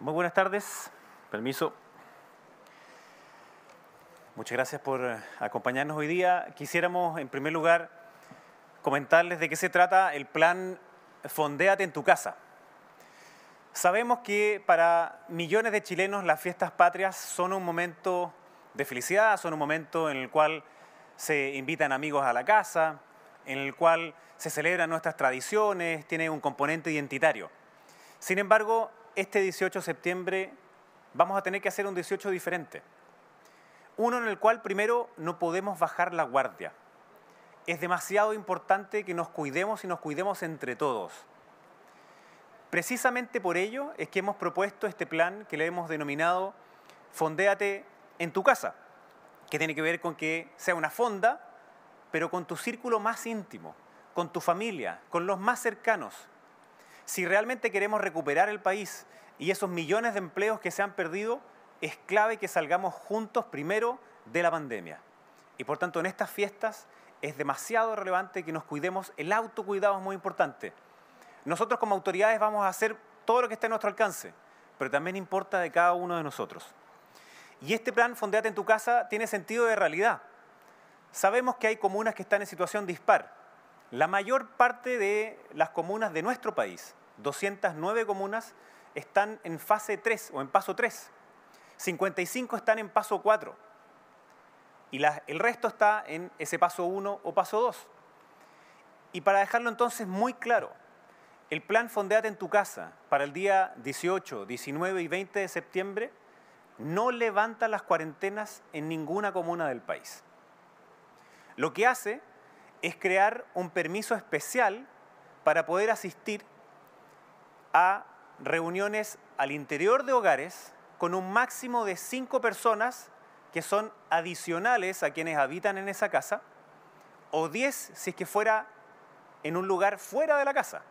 Muy buenas tardes. Permiso. Muchas gracias por acompañarnos hoy día. Quisiéramos, en primer lugar, comentarles de qué se trata el plan Fondéate en tu casa. Sabemos que para millones de chilenos las fiestas patrias son un momento de felicidad, son un momento en el cual se invitan amigos a la casa, en el cual se celebran nuestras tradiciones, tiene un componente identitario. Sin embargo, este 18 de septiembre vamos a tener que hacer un 18 diferente. Uno en el cual primero no podemos bajar la guardia. Es demasiado importante que nos cuidemos y nos cuidemos entre todos. Precisamente por ello es que hemos propuesto este plan que le hemos denominado Fondéate en tu casa, que tiene que ver con que sea una fonda, pero con tu círculo más íntimo, con tu familia, con los más cercanos. Si realmente queremos recuperar el país y esos millones de empleos que se han perdido, es clave que salgamos juntos primero de la pandemia. Y por tanto, en estas fiestas es demasiado relevante que nos cuidemos. El autocuidado es muy importante. Nosotros como autoridades vamos a hacer todo lo que esté a nuestro alcance, pero también importa de cada uno de nosotros. Y este plan Fondéate en tu casa tiene sentido de realidad. Sabemos que hay comunas que están en situación dispar. La mayor parte de las comunas de nuestro país, 209 comunas, están en fase 3 o en paso 3. 55 están en paso 4. Y el resto está en ese paso 1 o paso 2. Y para dejarlo entonces muy claro, el plan Fondéate en tu casa para el día 18, 19 y 20 de septiembre no levanta las cuarentenas en ninguna comuna del país. Lo que hace es crear un permiso especial para poder asistir a reuniones al interior de hogares con un máximo de 5 personas que son adicionales a quienes habitan en esa casa, o 10 si es que fuera en un lugar fuera de la casa.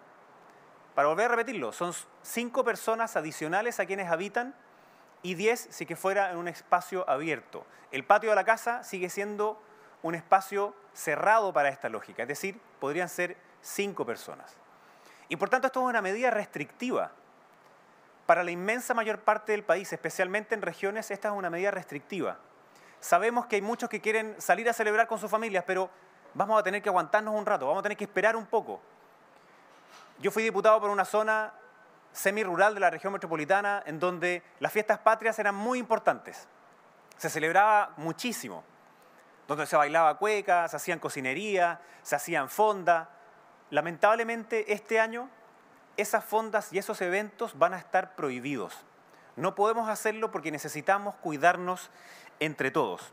Para volver a repetirlo, son 5 personas adicionales a quienes habitan y 10 si es que fuera en un espacio abierto. El patio de la casa sigue siendo un espacio cerrado para esta lógica, es decir, podrían ser 5 personas. Y por tanto esto es una medida restrictiva. Para la inmensa mayor parte del país, especialmente en regiones, esta es una medida restrictiva. Sabemos que hay muchos que quieren salir a celebrar con sus familias, pero vamos a tener que aguantarnos un rato, vamos a tener que esperar un poco. Yo fui diputado por una zona semi-rural de la región metropolitana en donde las fiestas patrias eran muy importantes. Se celebraba muchísimo, donde se bailaba cueca, se hacían cocinería, se hacían fonda. Lamentablemente este año esas fondas y esos eventos van a estar prohibidos. No podemos hacerlo porque necesitamos cuidarnos entre todos.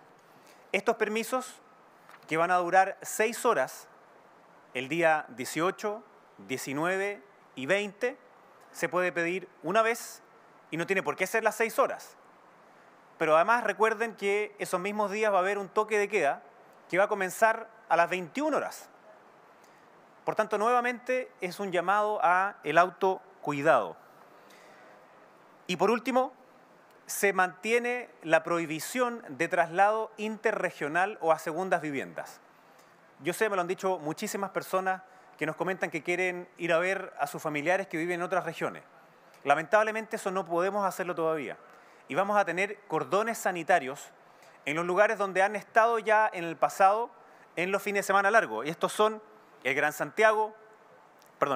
Estos permisos, que van a durar 6 horas, el día 18, 19 y 20, se puede pedir una vez y no tiene por qué ser las 6 horas. Pero además recuerden que esos mismos días va a haber un toque de queda que va a comenzar a las 21 horas. Por tanto, nuevamente es un llamado a el autocuidado. Y por último, se mantiene la prohibición de traslado interregional o a segundas viviendas. Yo sé, me lo han dicho muchísimas personas que nos comentan que quieren ir a ver a sus familiares que viven en otras regiones. Lamentablemente eso no podemos hacerlo todavía. Y vamos a tener cordones sanitarios en los lugares donde han estado ya en el pasado en los fines de semana largos. Y estos son el Gran Santiago,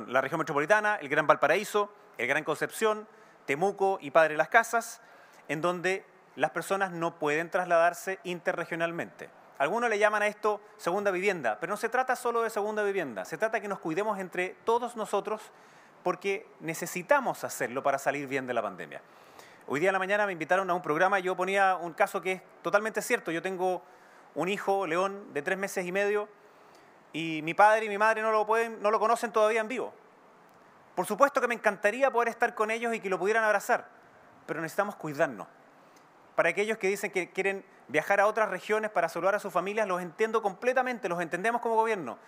la región metropolitana, el Gran Valparaíso, el Gran Concepción, Temuco y Padre Las Casas, en donde las personas no pueden trasladarse interregionalmente. Algunos le llaman a esto segunda vivienda, pero no se trata solo de segunda vivienda, se trata de que nos cuidemos entre todos nosotros porque necesitamos hacerlo para salir bien de la pandemia. Hoy día en la mañana me invitaron a un programa y yo ponía un caso que es totalmente cierto. Yo tengo un hijo, León, de 3 meses y medio, y mi padre y mi madre no lo conocen todavía en vivo. Por supuesto que me encantaría poder estar con ellos y que lo pudieran abrazar, pero necesitamos cuidarnos. Para aquellos que dicen que quieren viajar a otras regiones para saludar a sus familias, los entiendo completamente, los entendemos como gobierno,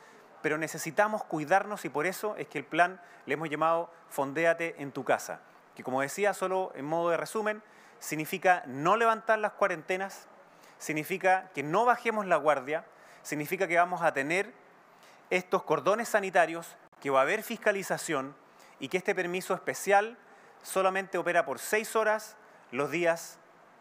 pero necesitamos cuidarnos y por eso es que el plan le hemos llamado Fondéate en tu casa, que como decía, solo en modo de resumen, significa no levantar las cuarentenas, significa que no bajemos la guardia, significa que vamos a tener estos cordones sanitarios, que va a haber fiscalización y que este permiso especial solamente opera por 6 horas los días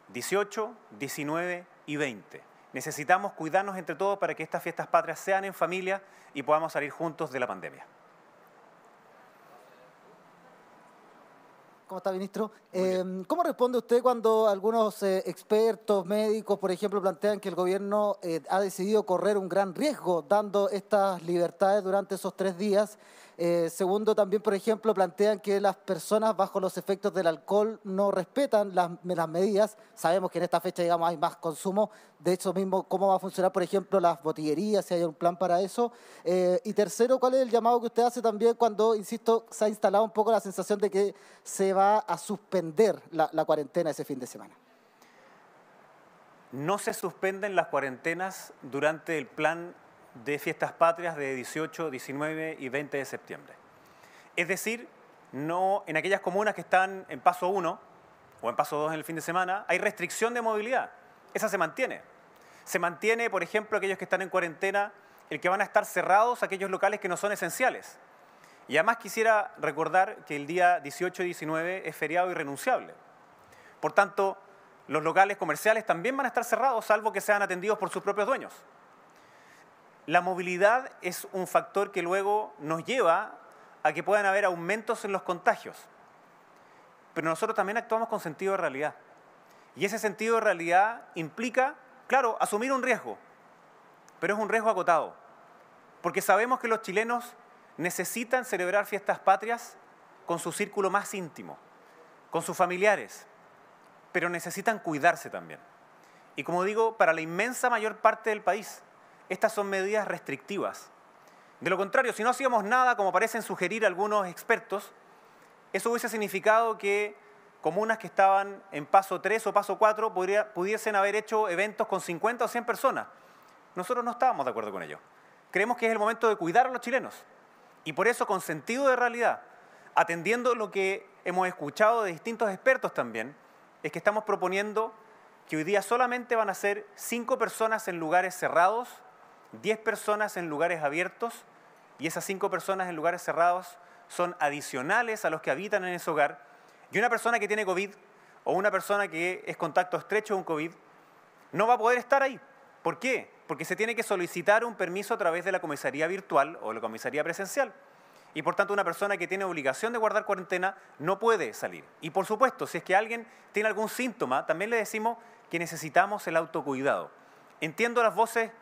18, 19 y 20. Necesitamos cuidarnos entre todos para que estas fiestas patrias sean en familia y podamos salir juntos de la pandemia. ¿Cómo está, ministro? ¿Cómo responde usted cuando algunos expertos, médicos, por ejemplo, plantean que el gobierno ha decidido correr un gran riesgo dando estas libertades durante esos 3 días? Segundo, también, por ejemplo, plantean que las personas bajo los efectos del alcohol no respetan las medidas. Sabemos que en esta fecha, digamos, hay más consumo. De hecho mismo, ¿cómo va a funcionar, por ejemplo, las botillerías, si hay un plan para eso? Y tercero, ¿cuál es el llamado que usted hace también cuando, insisto, se ha instalado un poco la sensación de que se va a suspender la cuarentena ese fin de semana? No se suspenden las cuarentenas durante el plan de fiestas patrias de 18, 19 y 20 de septiembre. Es decir, no en aquellas comunas que están en paso 1 o en paso 2 en el fin de semana, hay restricción de movilidad. Esa se mantiene. Se mantiene, por ejemplo, aquellos que están en cuarentena, el que van a estar cerrados aquellos locales que no son esenciales. Y además quisiera recordar que el día 18 y 19 es feriado irrenunciable. Por tanto, los locales comerciales también van a estar cerrados, salvo que sean atendidos por sus propios dueños. La movilidad es un factor que luego nos lleva a que puedan haber aumentos en los contagios. Pero nosotros también actuamos con sentido de realidad. Y ese sentido de realidad implica, claro, asumir un riesgo, pero es un riesgo acotado. Porque sabemos que los chilenos necesitan celebrar fiestas patrias con su círculo más íntimo, con sus familiares, pero necesitan cuidarse también. Y como digo, para la inmensa mayor parte del país, estas son medidas restrictivas. De lo contrario, si no hacíamos nada, como parecen sugerir algunos expertos, eso hubiese significado que comunas que estaban en paso 3 o paso 4 pudiesen haber hecho eventos con 50 o 100 personas. Nosotros no estábamos de acuerdo con ello. Creemos que es el momento de cuidar a los chilenos. Y por eso, con sentido de realidad, atendiendo lo que hemos escuchado de distintos expertos también, es que estamos proponiendo que hoy día solamente van a ser 5 personas en lugares cerrados, 10 personas en lugares abiertos, y esas 5 personas en lugares cerrados son adicionales a los que habitan en ese hogar, y una persona que tiene COVID o una persona que es contacto estrecho de un COVID no va a poder estar ahí. ¿Por qué? Porque se tiene que solicitar un permiso a través de la comisaría virtual o la comisaría presencial. Y por tanto, una persona que tiene obligación de guardar cuarentena no puede salir. Y por supuesto, si es que alguien tiene algún síntoma, también le decimos que necesitamos el autocuidado. Entiendo las voces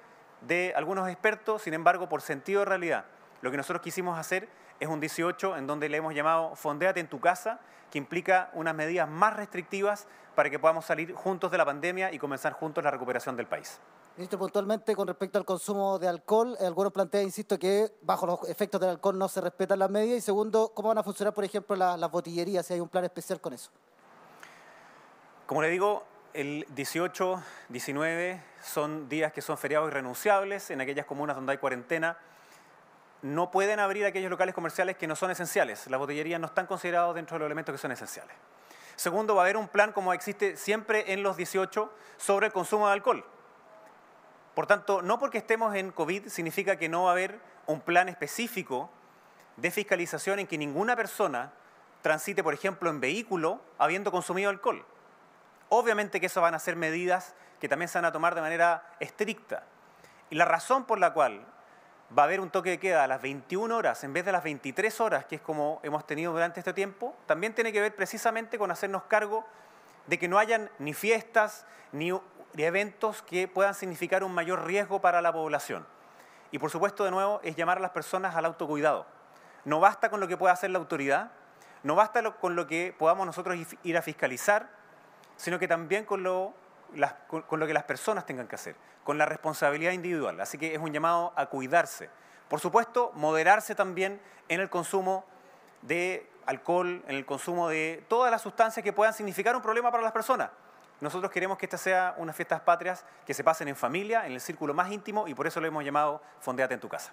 de algunos expertos, sin embargo, por sentido de realidad, lo que nosotros quisimos hacer es un 18 en donde le hemos llamado Fondéate en tu casa, que implica unas medidas más restrictivas para que podamos salir juntos de la pandemia y comenzar juntos la recuperación del país. Ministro, puntualmente con respecto al consumo de alcohol, algunos plantean, insisto, que bajo los efectos del alcohol no se respetan las medidas. Y segundo, ¿cómo van a funcionar, por ejemplo, las botillerías? Si hay un plan especial con eso. Como le digo, el 18, 19 son días que son feriados irrenunciables en aquellas comunas donde hay cuarentena. No pueden abrir aquellos locales comerciales que no son esenciales. Las botillerías no están consideradas dentro de los elementos que son esenciales. Segundo, va a haber un plan, como existe siempre en los 18, sobre el consumo de alcohol. Por tanto, no porque estemos en COVID significa que no va a haber un plan específico de fiscalización en que ninguna persona transite, por ejemplo, en vehículo habiendo consumido alcohol. Obviamente que eso van a ser medidas que también se van a tomar de manera estricta. Y la razón por la cual va a haber un toque de queda a las 21 horas en vez de las 23 horas, que es como hemos tenido durante este tiempo, también tiene que ver precisamente con hacernos cargo de que no hayan ni fiestas ni eventos que puedan significar un mayor riesgo para la población. Y por supuesto, de nuevo, es llamar a las personas al autocuidado. No basta con lo que pueda hacer la autoridad, no basta con lo que podamos nosotros ir a fiscalizar, sino que también con lo que las personas tengan que hacer, con la responsabilidad individual. Así que es un llamado a cuidarse. Por supuesto, moderarse también en el consumo de alcohol, en el consumo de todas las sustancias que puedan significar un problema para las personas. Nosotros queremos que estas sean unas fiestas patrias que se pasen en familia, en el círculo más íntimo, y por eso lo hemos llamado Fondéate en tu casa.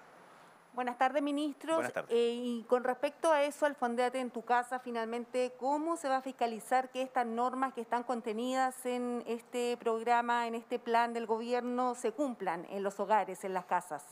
Buenas tardes, ministros. Buenas tardes. Y con respecto a eso, al Fondéate en tu casa, finalmente, ¿cómo se va a fiscalizar que estas normas que están contenidas en este programa, en este plan del gobierno, se cumplan en los hogares, en las casas?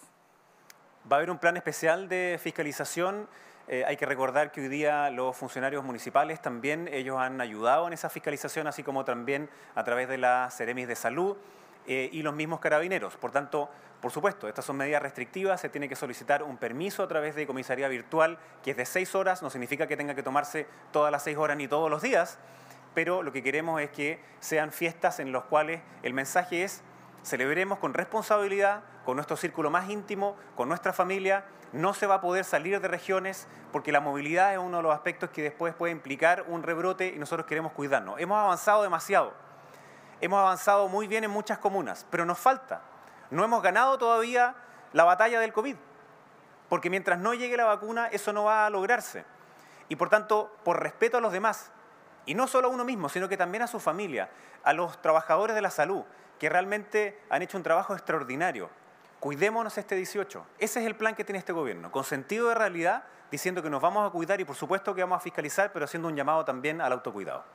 Va a haber un plan especial de fiscalización Hay que recordar que hoy día los funcionarios municipales también, ellos han ayudado en esa fiscalización, así como también a través de las Seremis de Salud y los mismos carabineros. Por tanto, por supuesto, estas son medidas restrictivas, se tiene que solicitar un permiso a través de comisaría virtual, que es de 6 horas, no significa que tenga que tomarse todas las 6 horas ni todos los días, pero lo que queremos es que sean fiestas en las cuales el mensaje es: celebremos con responsabilidad, con nuestro círculo más íntimo, con nuestra familia. No se va a poder salir de regiones porque la movilidad es uno de los aspectos que después puede implicar un rebrote y nosotros queremos cuidarnos. Hemos avanzado demasiado, hemos avanzado muy bien en muchas comunas, pero nos falta. No hemos ganado todavía la batalla del COVID, porque mientras no llegue la vacuna eso no va a lograrse. Y por tanto, por respeto a los demás, y no solo a uno mismo, sino que también a su familia, a los trabajadores de la salud, que realmente han hecho un trabajo extraordinario. Cuidémonos este 18. Ese es el plan que tiene este gobierno, con sentido de realidad, diciendo que nos vamos a cuidar y por supuesto que vamos a fiscalizar, pero haciendo un llamado también al autocuidado.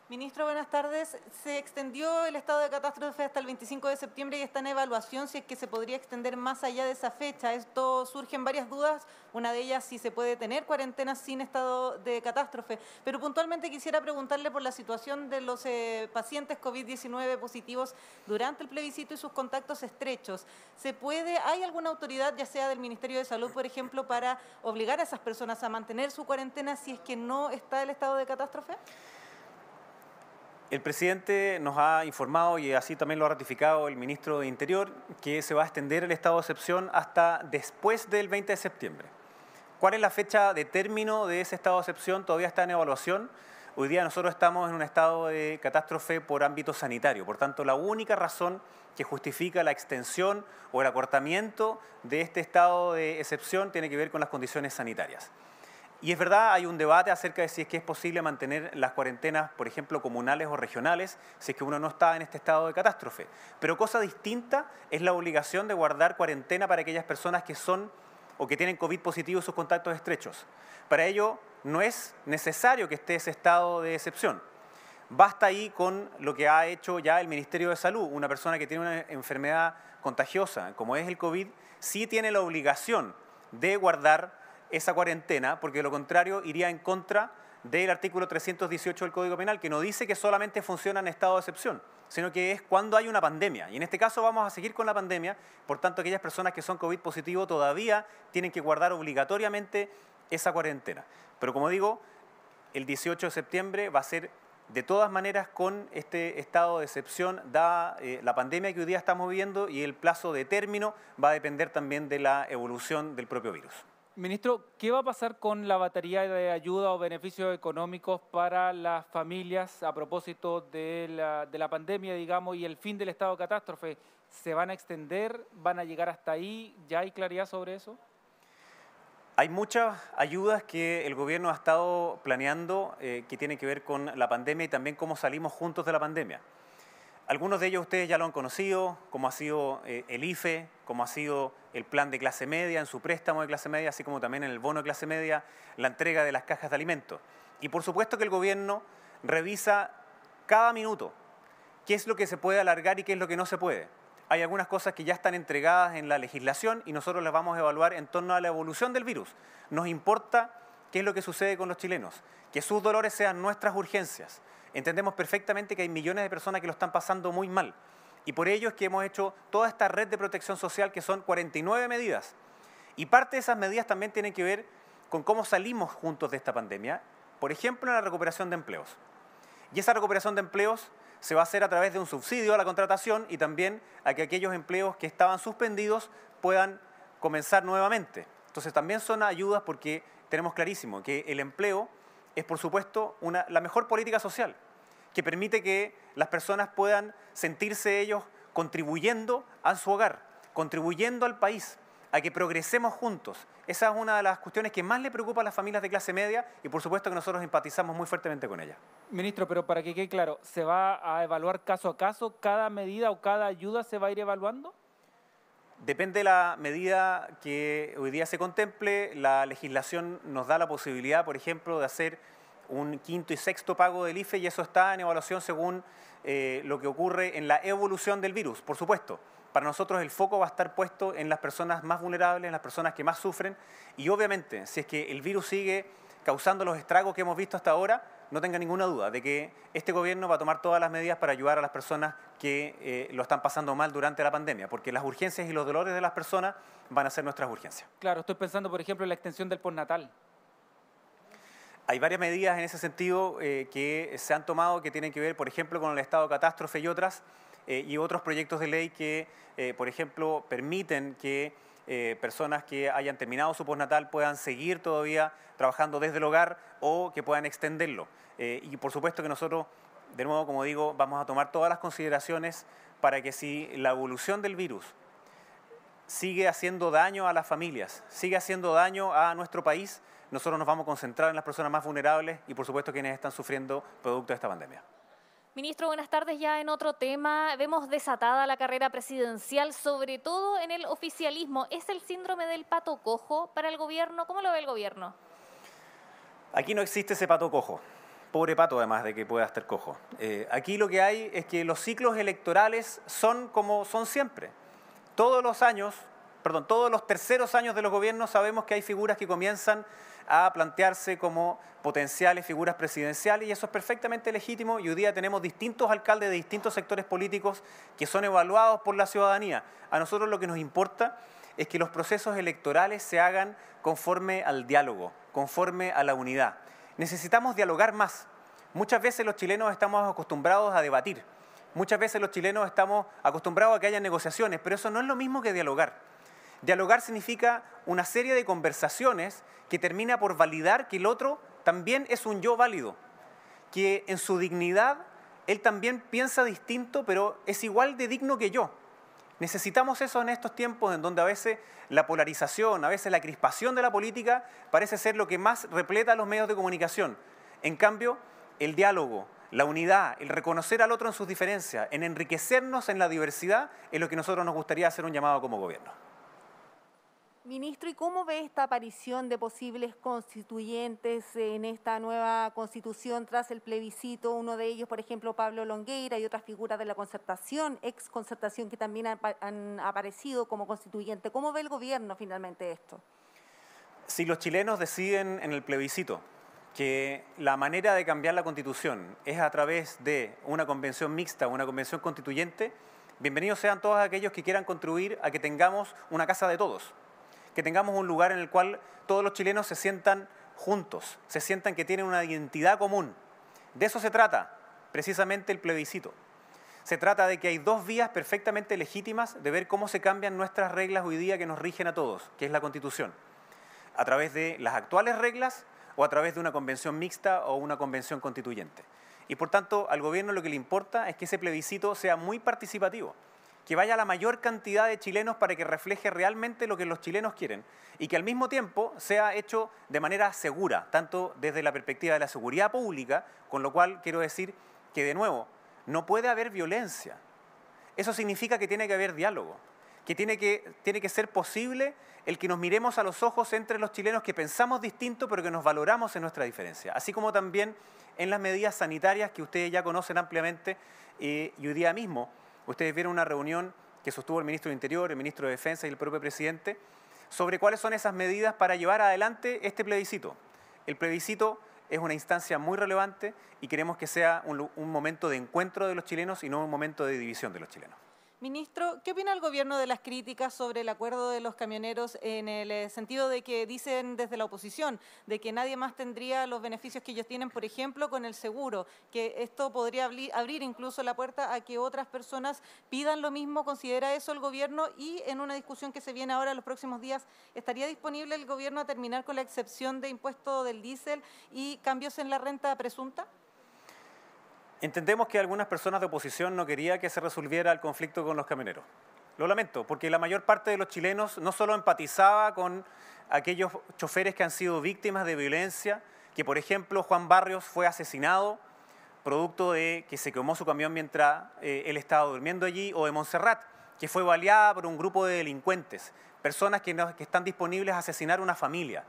Ministro, buenas tardes. Se extendió el estado de catástrofe hasta el 25 de septiembre y está en evaluación si es que se podría extender más allá de esa fecha. Esto surgen varias dudas, una de ellas si se puede tener cuarentena sin estado de catástrofe. Pero puntualmente quisiera preguntarle por la situación de los pacientes COVID-19 positivos durante el plebiscito y sus contactos estrechos. ¿Hay alguna autoridad, ya sea del Ministerio de Salud, por ejemplo, para obligar a esas personas a mantener su cuarentena si es que no está el estado de catástrofe? El presidente nos ha informado, y así también lo ha ratificado el ministro de Interior, que se va a extender el estado de excepción hasta después del 20 de septiembre. ¿Cuál es la fecha de término de ese estado de excepción? Todavía está en evaluación. Hoy día nosotros estamos en un estado de catástrofe por ámbito sanitario. Por tanto, la única razón que justifica la extensión o el acortamiento de este estado de excepción tiene que ver con las condiciones sanitarias. Y es verdad, hay un debate acerca de si es que es posible mantener las cuarentenas, por ejemplo, comunales o regionales, si es que uno no está en este estado de catástrofe. Pero cosa distinta es la obligación de guardar cuarentena para aquellas personas que son o que tienen COVID positivo en sus contactos estrechos. Para ello, no es necesario que esté ese estado de excepción. Basta ahí con lo que ha hecho ya el Ministerio de Salud. Una persona que tiene una enfermedad contagiosa, como es el COVID, sí tiene la obligación de guardar esa cuarentena, porque de lo contrario iría en contra del artículo 318 del Código Penal, que no dice que solamente funciona en estado de excepción, sino que es cuando hay una pandemia. Y en este caso vamos a seguir con la pandemia, por tanto aquellas personas que son COVID positivo todavía tienen que guardar obligatoriamente esa cuarentena. Pero como digo, el 18 de septiembre va a ser de todas maneras con este estado de excepción, dada la pandemia que hoy día estamos viviendo, y el plazo de término va a depender también de la evolución del propio virus. Ministro, ¿qué va a pasar con la batería de ayuda o beneficios económicos para las familias a propósito de la pandemia, digamos, y el fin del estado de catástrofe? ¿Se van a extender? ¿Van a llegar hasta ahí? ¿Ya hay claridad sobre eso? Hay muchas ayudas que el gobierno ha estado planeando que tienen que ver con la pandemia y también cómo salimos juntos de la pandemia. Algunos de ellos ustedes ya lo han conocido, como ha sido el IFE, como ha sido el plan de clase media en su préstamo de clase media, así como también en el bono de clase media, la entrega de las cajas de alimentos. Y por supuesto que el gobierno revisa cada minuto qué es lo que se puede alargar y qué es lo que no se puede. Hay algunas cosas que ya están entregadas en la legislación y nosotros las vamos a evaluar en torno a la evolución del virus. Nos importa qué es lo que sucede con los chilenos, que sus dolores sean nuestras urgencias. Entendemos perfectamente que hay millones de personas que lo están pasando muy mal. Y por ello es que hemos hecho toda esta red de protección social, que son 49 medidas. Y parte de esas medidas también tienen que ver con cómo salimos juntos de esta pandemia. Por ejemplo, en la recuperación de empleos. Y esa recuperación de empleos se va a hacer a través de un subsidio a la contratación y también a que aquellos empleos que estaban suspendidos puedan comenzar nuevamente. Entonces también son ayudas, porque tenemos clarísimo que el empleo es, por supuesto, la mejor política social, que permite que las personas puedan sentirse ellos contribuyendo a su hogar, contribuyendo al país, a que progresemos juntos. Esa es una de las cuestiones que más le preocupa a las familias de clase media y por supuesto que nosotros empatizamos muy fuertemente con ellas. Ministro, pero para que quede claro, ¿se va a evaluar caso a caso? ¿Cada medida o cada ayuda se va a ir evaluando? Depende de la medida que hoy día se contemple. La legislación nos da la posibilidad, por ejemplo, de hacer un quinto y sexto pago del IFE, y eso está en evaluación según lo que ocurre en la evolución del virus, por supuesto. para nosotros el foco va a estar puesto en las personas más vulnerables, en las personas que más sufren, y obviamente, si es que el virus sigue causando los estragos que hemos visto hasta ahora, no tenga ninguna duda de que este gobierno va a tomar todas las medidas para ayudar a las personas que lo están pasando mal durante la pandemia, porque las urgencias y los dolores de las personas van a ser nuestras urgencias. Claro, estoy pensando, por ejemplo, en la extensión del postnatal. Hay varias medidas en ese sentido que se han tomado que tienen que ver, por ejemplo, con el estado de catástrofe y otros proyectos de ley que, por ejemplo, permiten que personas que hayan terminado su postnatal puedan seguir todavía trabajando desde el hogar o que puedan extenderlo. Y por supuesto que nosotros, de nuevo, como digo, vamos a tomar todas las consideraciones para que si la evolución del virus sigue haciendo daño a las familias, sigue haciendo daño a nuestro país, nosotros nos vamos a concentrar en las personas más vulnerables y por supuesto quienes están sufriendo producto de esta pandemia. Ministro, buenas tardes. Ya en otro tema, vemos desatada la carrera presidencial, sobre todo en el oficialismo. ¿Es el síndrome del pato cojo para el gobierno? ¿Cómo lo ve el gobierno? Aquí no existe ese pato cojo. Pobre pato, además de que pueda estar cojo. Aquí lo que hay es que los ciclos electorales son como son siempre. Todos los terceros años de los gobiernos sabemos que hay figuras que comienzan a plantearse como potenciales figuras presidenciales y eso es perfectamente legítimo y hoy día tenemos distintos alcaldes de distintos sectores políticos que son evaluados por la ciudadanía. A nosotros lo que nos importa es que los procesos electorales se hagan conforme al diálogo, conforme a la unidad. Necesitamos dialogar más. Muchas veces los chilenos estamos acostumbrados a debatir, muchas veces los chilenos estamos acostumbrados a que haya negociaciones, pero eso no es lo mismo que dialogar. Dialogar significa una serie de conversaciones que termina por validar que el otro también es un yo válido, que en su dignidad él también piensa distinto, pero es igual de digno que yo. Necesitamos eso en estos tiempos en donde a veces la polarización, a veces la crispación de la política parece ser lo que más repleta a los medios de comunicación. En cambio, el diálogo, la unidad, el reconocer al otro en sus diferencias, en enriquecernos en la diversidad, es lo que nosotros nos gustaría hacer un llamado como gobierno. Ministro, ¿y cómo ve esta aparición de posibles constituyentes en esta nueva constitución tras el plebiscito? Uno de ellos, por ejemplo, Pablo Longueira y otras figuras de la concertación, ex concertación, que también han aparecido como constituyente. ¿Cómo ve el gobierno finalmente esto? Si los chilenos deciden en el plebiscito que la manera de cambiar la Constitución es a través de una convención mixta o una convención constituyente, bienvenidos sean todos aquellos que quieran contribuir a que tengamos una casa de todos, que tengamos un lugar en el cual todos los chilenos se sientan juntos, se sientan que tienen una identidad común. De eso se trata precisamente el plebiscito. Se trata de que hay dos vías perfectamente legítimas de ver cómo se cambian nuestras reglas hoy día que nos rigen a todos, que es la Constitución. A través de las actuales reglas o a través de una convención mixta o una convención constituyente. Y por tanto, al gobierno lo que le importa es que ese plebiscito sea muy participativo, que vaya a la mayor cantidad de chilenos para que refleje realmente lo que los chilenos quieren y que al mismo tiempo sea hecho de manera segura, tanto desde la perspectiva de la seguridad pública, con lo cual quiero decir que, de nuevo, no puede haber violencia. Eso significa que tiene que haber diálogo, que tiene que ser posible el que nos miremos a los ojos entre los chilenos que pensamos distinto pero que nos valoramos en nuestra diferencia, así como también en las medidas sanitarias que ustedes ya conocen ampliamente y hoy día mismo. Ustedes vieron una reunión que sostuvo el ministro del Interior, el ministro de Defensa y el propio presidente sobre cuáles son esas medidas para llevar adelante este plebiscito. El plebiscito es una instancia muy relevante y queremos que sea un momento de encuentro de los chilenos y no un momento de división de los chilenos. Ministro, ¿qué opina el gobierno de las críticas sobre el acuerdo de los camioneros en el sentido de que dicen desde la oposición de que nadie más tendría los beneficios que ellos tienen, por ejemplo, con el seguro, que esto podría abrir incluso la puerta a que otras personas pidan lo mismo? ¿Considera eso el gobierno? Y en una discusión que se viene ahora en los próximos días, ¿estaría disponible el gobierno a terminar con la excepción de impuesto del diésel y cambios en la renta presunta? Entendemos que algunas personas de oposición no querían que se resolviera el conflicto con los camioneros. Lo lamento, porque la mayor parte de los chilenos no solo empatizaba con aquellos choferes que han sido víctimas de violencia, que por ejemplo Juan Barrios fue asesinado producto de que se quemó su camión mientras él estaba durmiendo allí, o de Montserrat, que fue baleada por un grupo de delincuentes, personas que están disponibles a asesinar a una familia.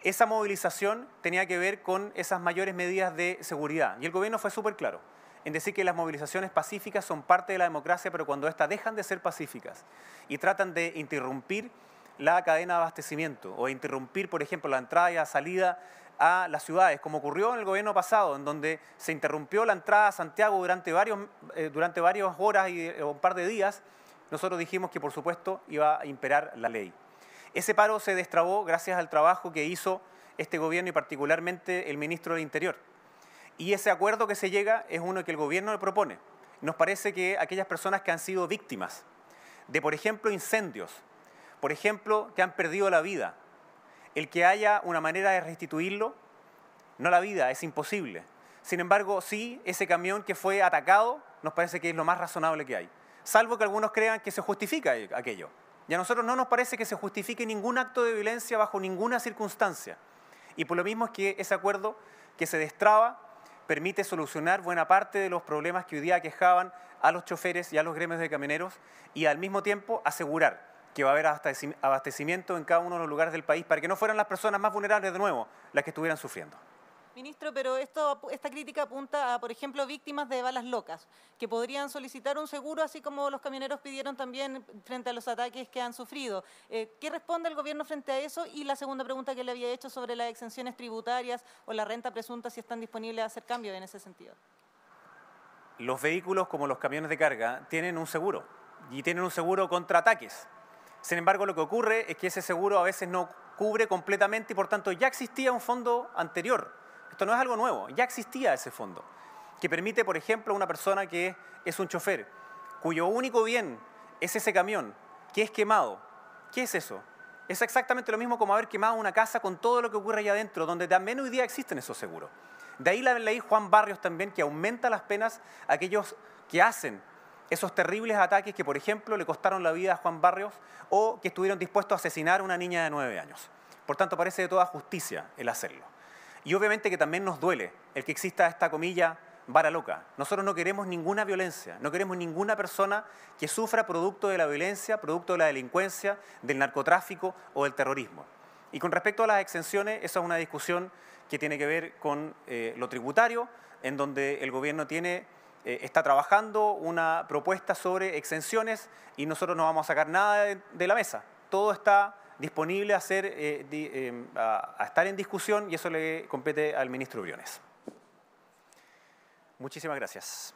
Esa movilización tenía que ver con esas mayores medidas de seguridad y el gobierno fue súper claro. en decir que las movilizaciones pacíficas son parte de la democracia, pero cuando éstas dejan de ser pacíficas y tratan de interrumpir la cadena de abastecimiento o interrumpir, por ejemplo, la entrada y la salida a las ciudades, como ocurrió en el gobierno pasado, en donde se interrumpió la entrada a Santiago durante varias horas y un par de días, nosotros dijimos que, por supuesto, iba a imperar la ley. Ese paro se destrabó gracias al trabajo que hizo este gobierno y particularmente el ministro del Interior. Y ese acuerdo que se llega es uno que el gobierno le propone. Nos parece que aquellas personas que han sido víctimas de, por ejemplo, incendios, por ejemplo, que han perdido la vida, el que haya una manera de restituirlo, no la vida, es imposible. Sin embargo, sí, ese camión que fue atacado nos parece que es lo más razonable que hay. Salvo que algunos crean que se justifica aquello. Y a nosotros no nos parece que se justifique ningún acto de violencia bajo ninguna circunstancia. Y por lo mismo es que ese acuerdo que se destraba permite solucionar buena parte de los problemas que hoy día aquejaban a los choferes y a los gremios de camioneros y al mismo tiempo asegurar que va a haber abastecimiento en cada uno de los lugares del país para que no fueran las personas más vulnerables de nuevo las que estuvieran sufriendo. Ministro, pero esta crítica apunta a, por ejemplo, víctimas de balas locas, que podrían solicitar un seguro, así como los camioneros pidieron también frente a los ataques que han sufrido. ¿Qué responde el gobierno frente a eso? Y la segunda pregunta que le había hecho sobre las exenciones tributarias o la renta presunta, si están disponibles a hacer cambios en ese sentido. Los vehículos, como los camiones de carga, tienen un seguro y tienen un seguro contra ataques. Sin embargo, lo que ocurre es que ese seguro a veces no cubre completamente y, por tanto, ya existía un fondo anterior. Esto no es algo nuevo, ya existía ese fondo, que permite, por ejemplo, a una persona que es un chofer, cuyo único bien es ese camión, que es quemado. ¿Qué es eso? Es exactamente lo mismo como haber quemado una casa con todo lo que ocurre allá adentro, donde también hoy día existen esos seguros. De ahí la ley Juan Barrios también, que aumenta las penas a aquellos que hacen esos terribles ataques que, por ejemplo, le costaron la vida a Juan Barrios o que estuvieron dispuestos a asesinar a una niña de 9 años. Por tanto, parece de toda justicia el hacerlo. Y obviamente que también nos duele el que exista esta comilla vara loca. Nosotros no queremos ninguna violencia, no queremos ninguna persona que sufra producto de la violencia, producto de la delincuencia, del narcotráfico o del terrorismo. Y con respecto a las exenciones, esa es una discusión que tiene que ver con lo tributario, en donde el gobierno está trabajando una propuesta sobre exenciones y nosotros no vamos a sacar nada de la mesa. Todo está disponible a estar en discusión y eso le compete al ministro Briones. Muchísimas gracias.